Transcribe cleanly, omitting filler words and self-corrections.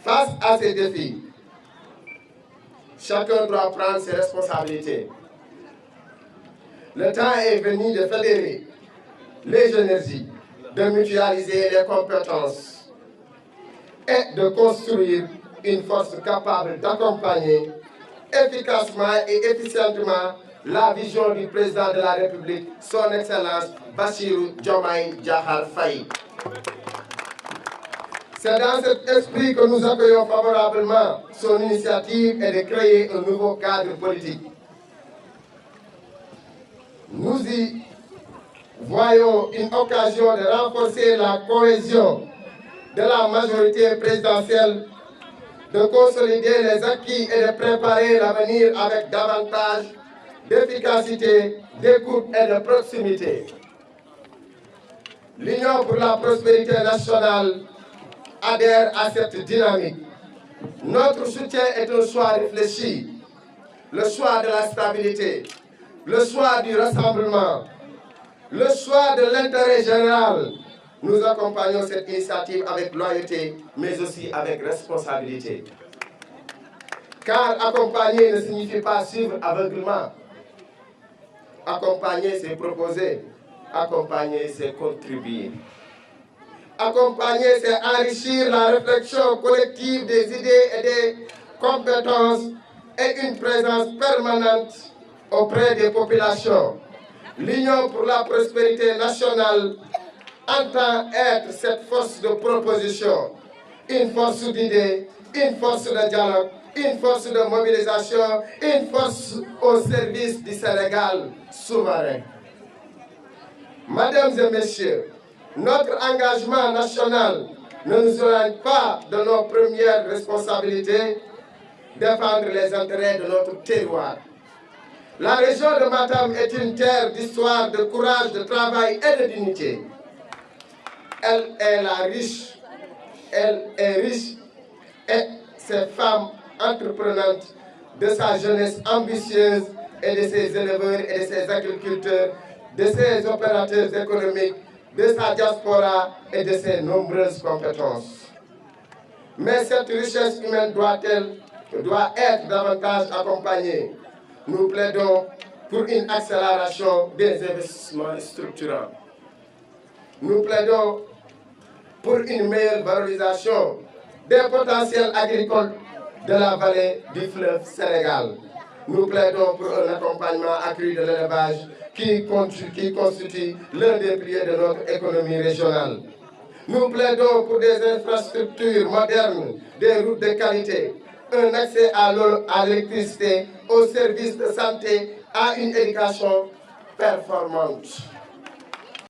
Face à ces défis, chacun doit prendre ses responsabilités. Le temps est venu de fédérer les énergies, de mutualiser les compétences et de construire une force capable d'accompagner efficacement et efficiemment la vision du président de la République, son Excellence Bassirou Diomaye Diakhar Faye. C'est dans cet esprit que nous accueillons favorablement son initiative et de créer un nouveau cadre politique. Nous y voyons une occasion de renforcer la cohésion de la majorité présidentielle, de consolider les acquis et de préparer l'avenir avec davantage d'efficacité, d'écoute et de proximité. L'Union pour la prospérité nationale adhère à cette dynamique. Notre soutien est un choix réfléchi, le choix de la stabilité, le choix du rassemblement, le choix de l'intérêt général. Nous accompagnons cette initiative avec loyauté, mais aussi avec responsabilité. Car accompagner ne signifie pas suivre aveuglement. Accompagner, c'est proposer. Accompagner, c'est contribuer. Accompagner, c'est enrichir la réflexion collective des idées et des compétences et une présence permanente auprès des populations. L'Union pour la prospérité nationale entend être cette force de proposition, une force d'idées, une force de dialogue, une force de mobilisation, une force au service du Sénégal souverain. Mesdames et messieurs, notre engagement national ne nous éloigne pas de nos premières responsabilités, défendre les intérêts de notre terroir. La région de Matam est une terre d'histoire, de courage, de travail et de dignité. Elle est riche et ses femmes entreprenantes, de sa jeunesse ambitieuse et de ses éleveurs et de ses agriculteurs, de ses opérateurs économiques, de sa diaspora et de ses nombreuses compétences. Mais cette richesse humaine doit être davantage accompagnée. Nous plaidons pour une accélération des investissements structurants. Nous plaidons pour une meilleure valorisation des potentiels agricoles de la vallée du fleuve Sénégal. Nous plaidons pour un accompagnement accru de l'élevage qui constitue l'un des piliers de notre économie régionale. Nous plaidons pour des infrastructures modernes, des routes de qualité, un accès à l'eau, à l'électricité, aux services de santé, à une éducation performante.